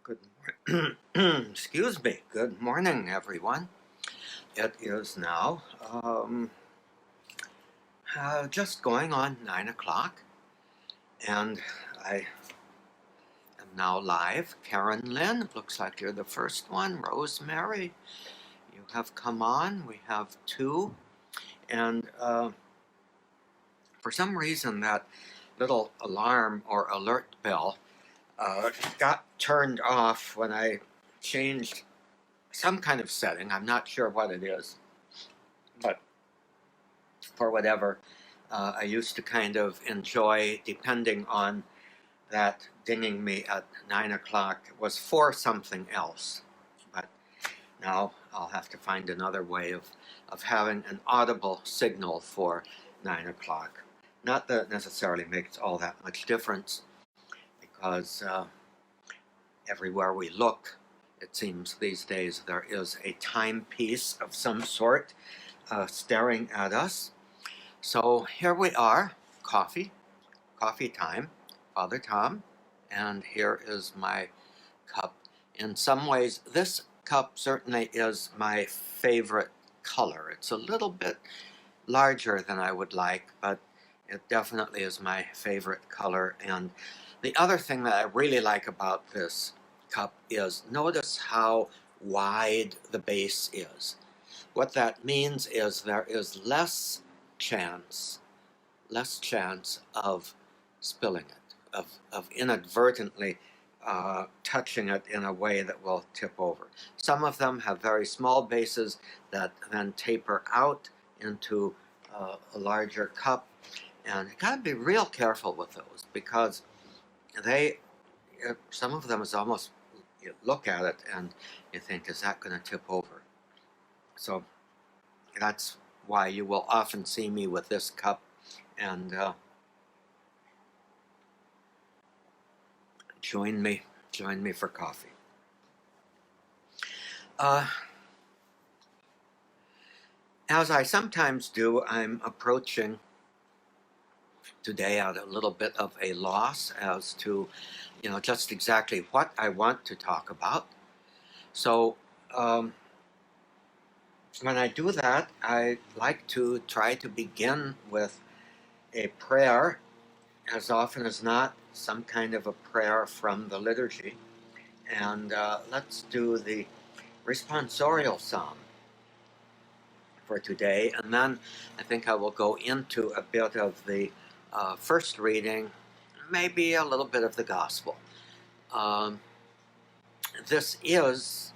Good morning. Excuse me. Good morning, everyone. It is now just going on 9 o'clock, and I am now live. Karen Lynn, looks like you're the first one. Rosemary, you have come on. We have two, and for some reason, that little alarm or alert bell got turned off when I changed some kind of setting. I'm not sure what it is, but for whatever, I used to kind of enjoy, depending on that dinging me at 9 o'clock, it was for something else. But now I'll have to find another way of having an audible signal for 9 o'clock. Not that it necessarily makes all that much difference, because everywhere we look, it seems these days there is a timepiece of some sort staring at us. So here we are, coffee time, Father Tom, and here is my cup. In some ways, this cup certainly is my favorite color. It's a little bit larger than I would like, but it definitely is my favorite color. And the other thing that I really like about this cup is notice how wide the base is. What that means is there is less chance of spilling it, of inadvertently touching it in a way that will tip over. Some of them have very small bases that then taper out into a larger cup, and you gotta be real careful with those, because some of them is almost, you look at it and you think, is that going to tip over? So that's why you will often see me with this cup, and join me for coffee. As I sometimes do, I'm approaching today at a little bit of a loss as to, just exactly what I want to talk about. So when I do that, I like to try to begin with a prayer, as often as not, some kind of a prayer from the liturgy. And let's do the responsorial psalm for today, and then I think I will go into a bit of the first reading, maybe a little bit of the gospel. This is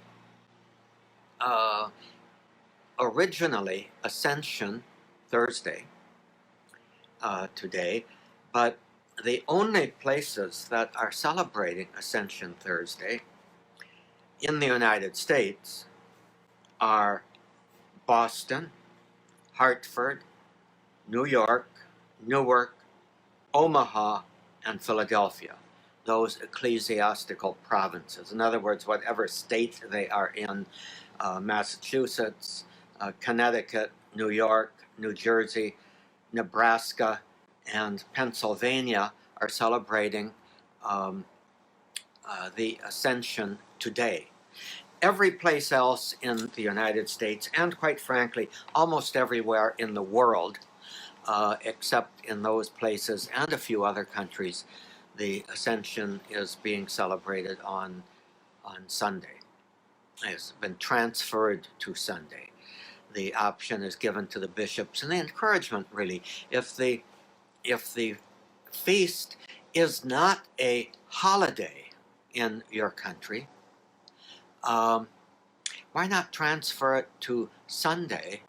originally Ascension Thursday today, but the only places that are celebrating Ascension Thursday in the United States are Boston, Hartford, New York, Newark, Omaha, and Philadelphia, those ecclesiastical provinces. In other words, whatever state they are in, Massachusetts, Connecticut, New York, New Jersey, Nebraska, and Pennsylvania are celebrating the Ascension today. Every place else in the United States, and quite frankly, almost everywhere in the world, except in those places and a few other countries, the Ascension is being celebrated on Sunday. It's been transferred to Sunday. The option is given to the bishops, and the encouragement, really, if the feast is not a holiday in your country, why not transfer it to Sunday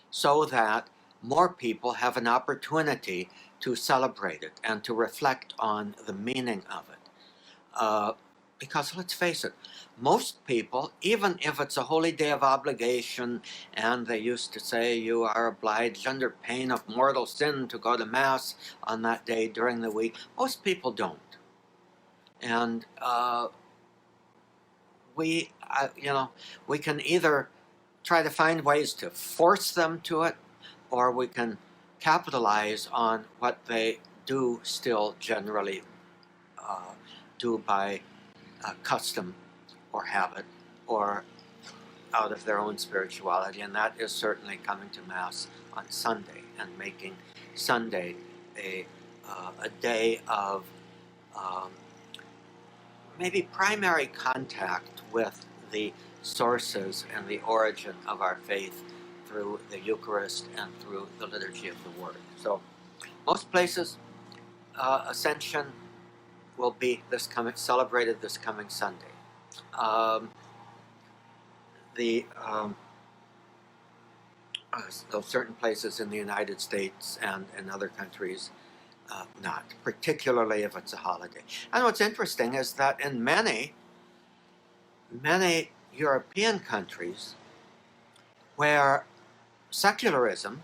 so that more people have an opportunity to celebrate it and to reflect on the meaning of it? Because let's face it, most people, even if it's a holy day of obligation, and they used to say you are obliged under pain of mortal sin to go to Mass on that day during the week, most people don't. And we can either try to find ways to force them to it, or we can capitalize on what they do still generally do by custom or habit or out of their own spirituality, and that is certainly coming to Mass on Sunday and making Sunday a day of um, maybe primary contact with the sources and the origin of our faith through the Eucharist and through the liturgy of the Word. So most places, Ascension will be celebrated this coming Sunday. Though certain places in the United States and in other countries, not, particularly if it's a holiday. And what's interesting is that in many European countries where secularism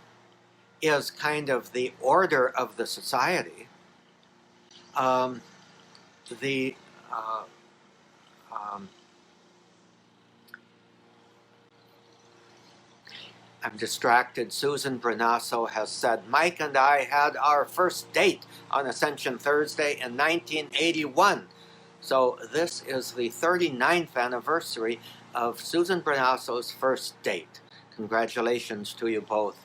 is kind of the order of the society, the I'm distracted. Susan Brinasso has said, Mike and I had our first date on Ascension Thursday in 1981. So this is the 39th anniversary of Susan Brinasso's first date. Congratulations to you both.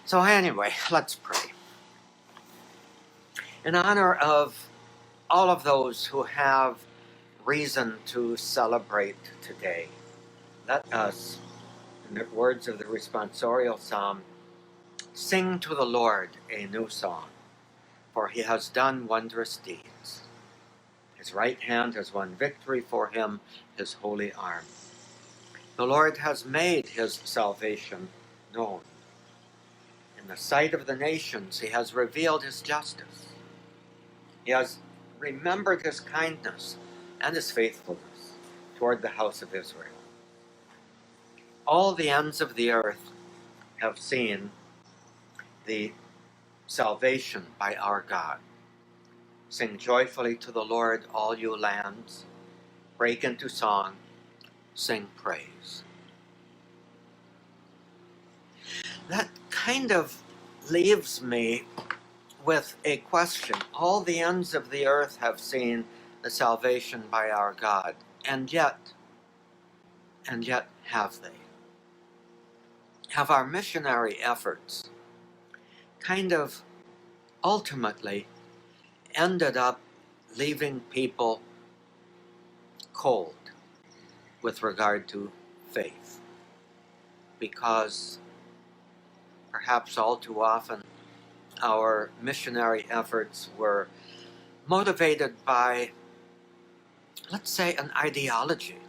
So anyway, let's pray. In honor of all of those who have reason to celebrate today, let us, in the words of the responsorial psalm, sing to the Lord a new song, for he has done wondrous deeds. His right hand has won victory for him, his holy arm. The Lord has made his salvation known. In the sight of the nations, he has revealed his justice. He has remembered his kindness and his faithfulness toward the house of Israel. All the ends of the earth have seen the salvation by our God. Sing joyfully to the Lord, all you lands. Break into song, sing praise. That kind of leaves me with a question. All the ends of the earth have seen the salvation by our God, and yet have they? Have our missionary efforts kind of ultimately ended up leaving people cold with regard to faith? Because perhaps all too often our missionary efforts were motivated by, let's say, an ideology.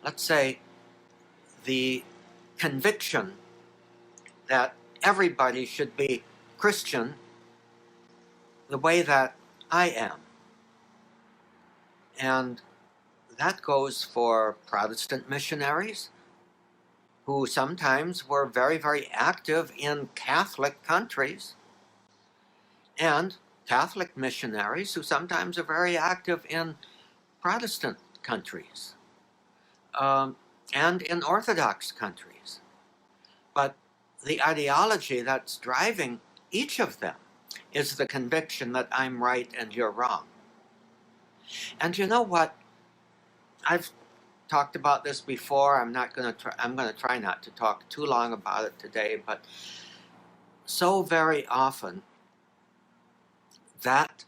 Let's say the conviction that everybody should be Christian the way that I am. And that goes for Protestant missionaries who sometimes were very, very active in Catholic countries, and Catholic missionaries who sometimes are very active in Protestant countries, and in Orthodox countries. But the ideology that's driving each of them is the conviction that I'm right and you're wrong. And you know what? I've talked about this before. I'm going to try not to talk too long about it today, but so very often that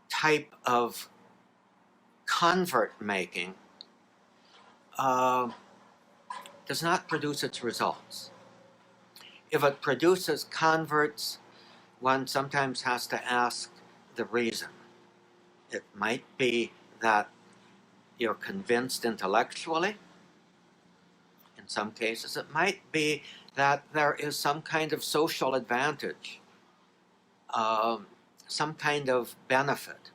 type of convert making does not produce its results. If it produces converts, one sometimes has to ask the reason. It might be that you're convinced intellectually. In some cases, it might be that there is some kind of social advantage, some kind of benefit,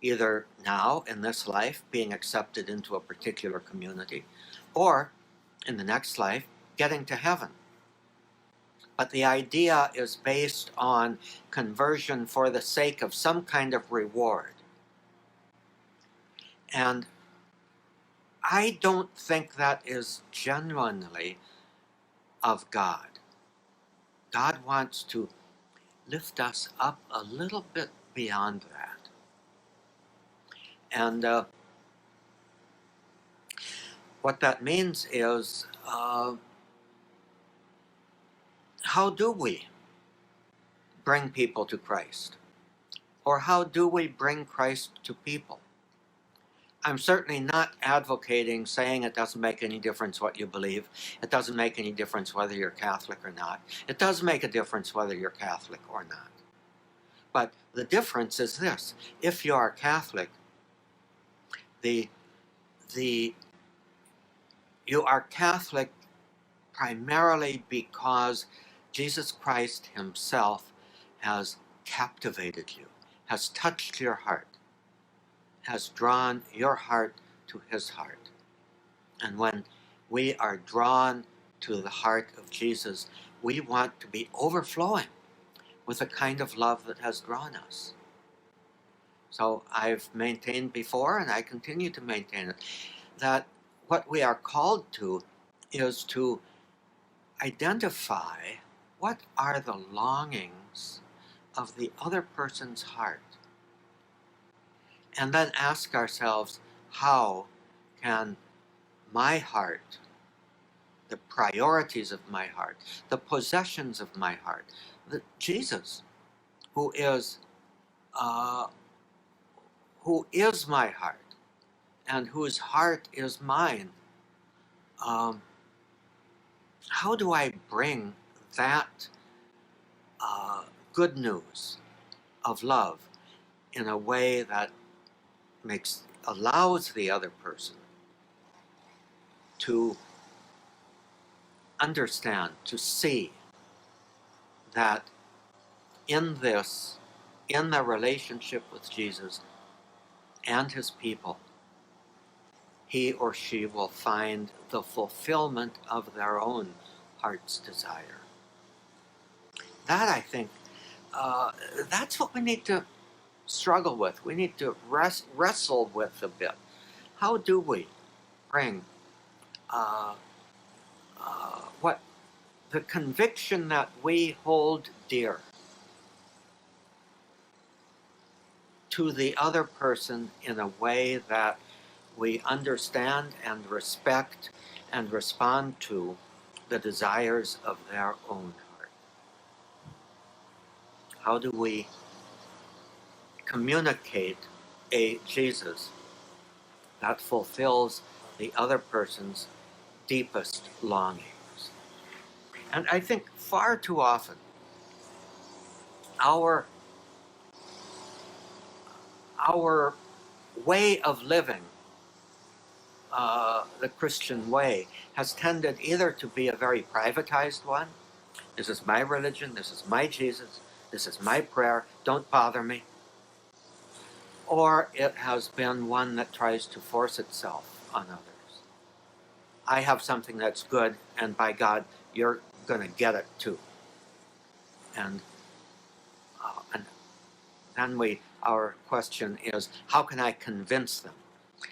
either now in this life being accepted into a particular community, or in the next life getting to heaven. But the idea is based on conversion for the sake of some kind of reward. And I don't think that is genuinely of God. God wants to lift us up a little bit beyond that. And what that means is, how do we bring people to Christ? Or how do we bring Christ to people? I'm certainly not advocating saying it doesn't make any difference what you believe. It doesn't make any difference whether you're Catholic or not. It does make a difference whether you're Catholic or not. But the difference is this: if you are Catholic, you are Catholic primarily because Jesus Christ himself has captivated you, has touched your heart, has drawn your heart to his heart. And when we are drawn to the heart of Jesus, we want to be overflowing with the kind of love that has drawn us. So I've maintained before, and I continue to maintain it, that what we are called to is to identify what are the longings of the other person's heart, and then ask ourselves, how can my heart, the priorities of my heart, the possessions of my heart, Jesus, who is my heart, and whose heart is mine, how do I bring that good news of love in a way that allows the other person to understand, to see that in the relationship with Jesus and his people, he or she will find the fulfillment of their own heart's desire. That, I think, that's what we need to struggle with. We need to wrestle with a bit. How do we bring what the conviction that we hold dear to the other person in a way that we understand and respect and respond to the desires of their own heart? How do we communicate a Jesus that fulfills the other person's deepest longings? And I think far too often our way of living, the Christian way, has tended either to be a very privatized one. This is my religion, this is my Jesus, this is my prayer, don't bother me. Or it has been one that tries to force itself on others. I have something that's good, and by God, you're going to get it too. And then our question is, how can I convince them?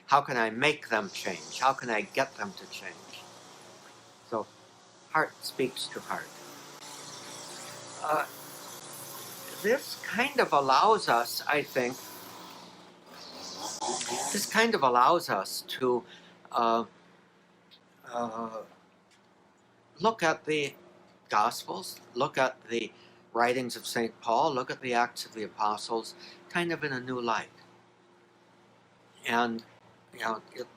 How can I make them change? How can I get them to change? So, heart speaks to heart. This kind of allows us, I think, to look at the Gospels, look at the writings of St. Paul, look at the Acts of the Apostles, kind of in a new light. And,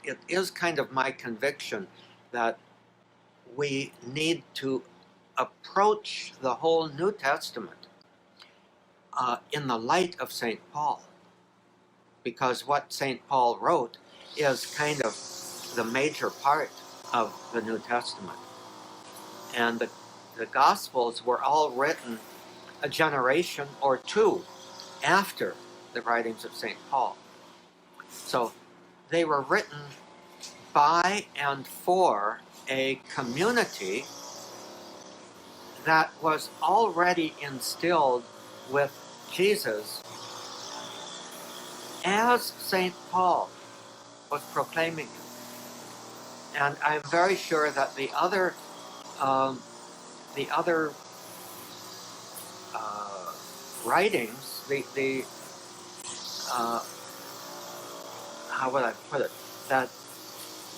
it is kind of my conviction that we need to approach the whole New Testament in the light of St. Paul. Because what St. Paul wrote is kind of the major part of the New Testament. And the Gospels were all written a generation or two after the writings of St. Paul. So they were written by and for a community that was already instilled with Jesus as St. Paul was proclaiming him. And I'm very sure that the other writings, how would I put it, that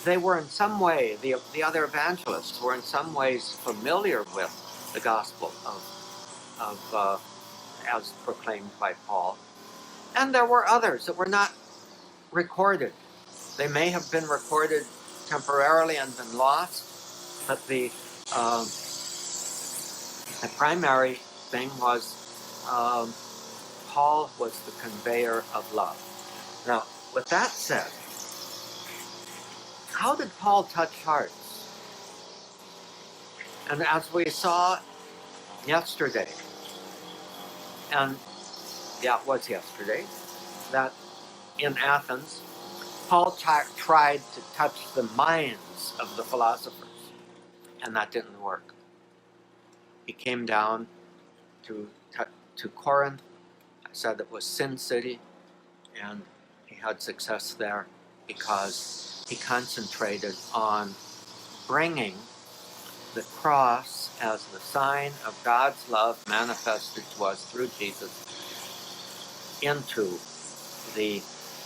they were in some way, the other evangelists were in some ways familiar with the gospel of as proclaimed by Paul. And there were others that were not recorded. They may have been recorded temporarily and been lost, but the primary thing was Paul was the conveyor of love. Now, with that said, how did Paul touch hearts? And as we saw yesterday, and yeah, it was yesterday, that in Athens, Paul tried to touch the minds of the philosophers, and that didn't work. He came down to Corinth. I said it was Sin City, and he had success there because he concentrated on bringing the cross as the sign of God's love manifested to us through Jesus into the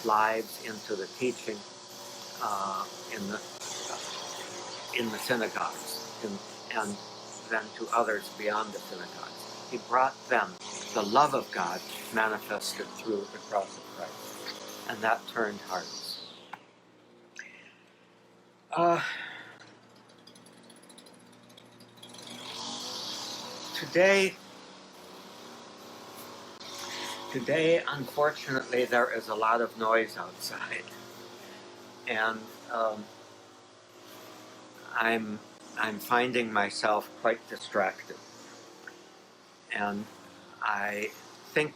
lives, into the teaching in the synagogues, and then to others beyond the synagogues. He brought them the love of God manifested through the cross of Christ, and that turned hearts. Today, unfortunately, there is a lot of noise outside, and I'm finding myself quite distracted. And I think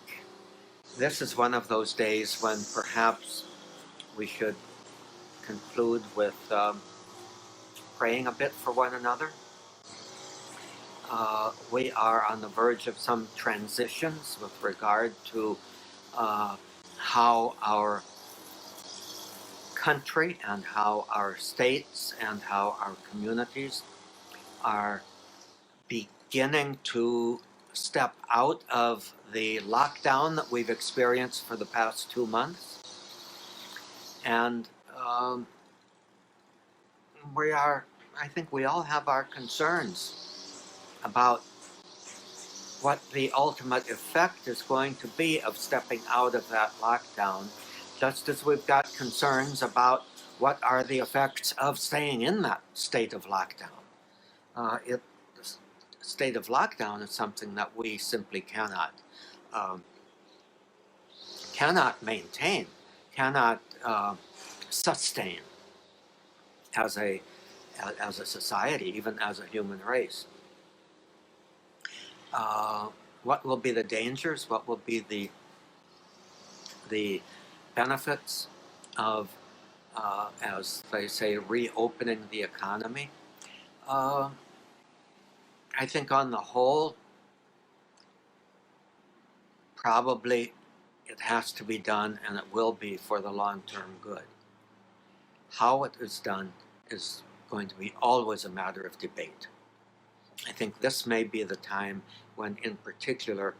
this is one of those days when perhaps we should conclude with praying a bit for one another. We are on the verge of some transitions with regard to how our country and how our states and how our communities are beginning to step out of the lockdown that we've experienced for the past 2 months. And I think we all have our concerns about what the ultimate effect is going to be of stepping out of that lockdown, just as we've got concerns about what are the effects of staying in that state of lockdown. The state of lockdown is something that we simply cannot maintain, cannot sustain as a society, even as a human race. What will be the dangers? What will be the benefits of, as they say, reopening the economy? I think on the whole, probably it has to be done, and it will be for the long-term good. How it is done is going to be always a matter of debate. I think this may be the time when, in particular,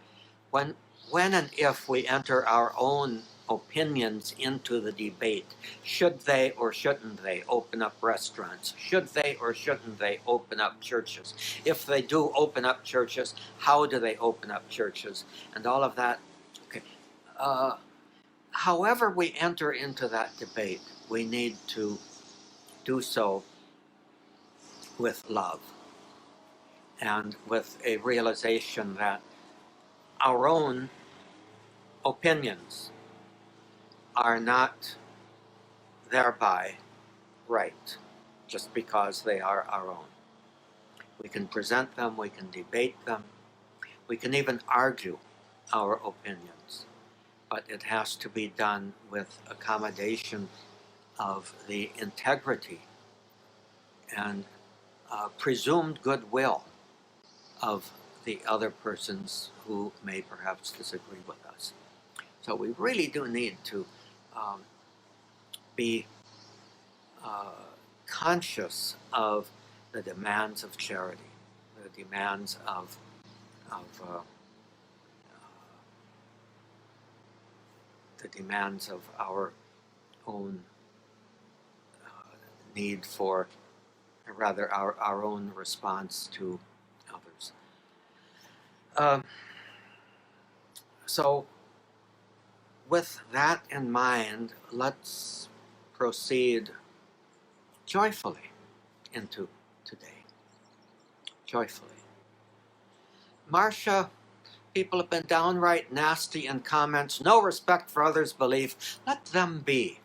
when and if we enter our own opinions into the debate, should they or shouldn't they open up restaurants? Should they or shouldn't they open up churches? If they do open up churches, how do they open up churches? And all of that. Okay. However we enter into that debate, we need to do so with love and with a realization that our own opinions are not thereby right just because they are our own. We can present them, we can debate them, we can even argue our opinions, but it has to be done with accommodation of the integrity and presumed goodwill of the other persons who may perhaps disagree with us. So we really do need to be conscious of the demands of charity, the demands of the demands of our own need for, or rather, our own response to others. So, with that in mind, let's proceed joyfully into today. Joyfully. Marcia, people have been downright nasty in comments, no respect for others' belief. Let them be.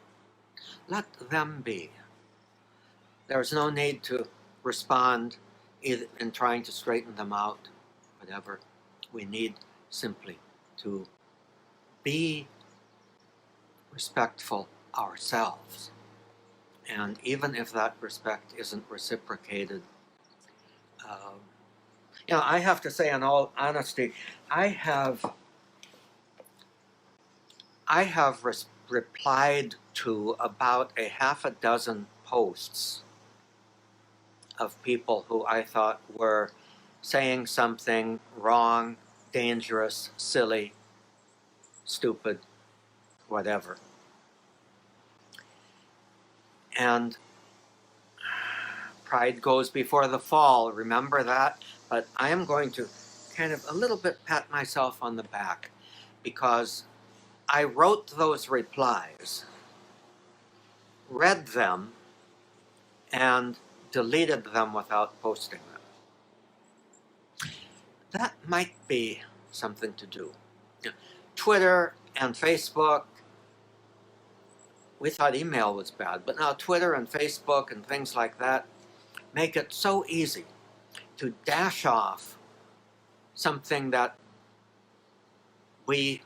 Let them be. There's no need to respond in trying to straighten them out, whatever. We need simply to be respectful ourselves. And even if that respect isn't reciprocated, I have to say, in all honesty, I have replied to about a half a dozen posts of people who I thought were saying something wrong, dangerous, silly, stupid, whatever. And pride goes before the fall, remember that? But I am going to kind of a little bit pat myself on the back because I wrote those replies, read them, and deleted them without posting them. That might be something to do. Twitter and Facebook, we thought email was bad, but now Twitter and Facebook and things like that make it so easy to dash off something that we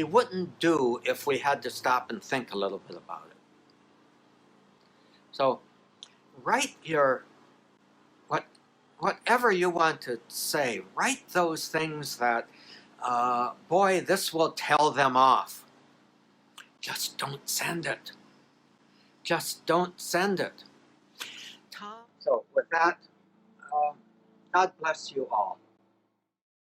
wouldn't do if we had to stop and think a little bit about it. So write whatever you want to say, write those things that, boy, this will tell them off. Just don't send it. Just don't send it. So with that, God bless you all.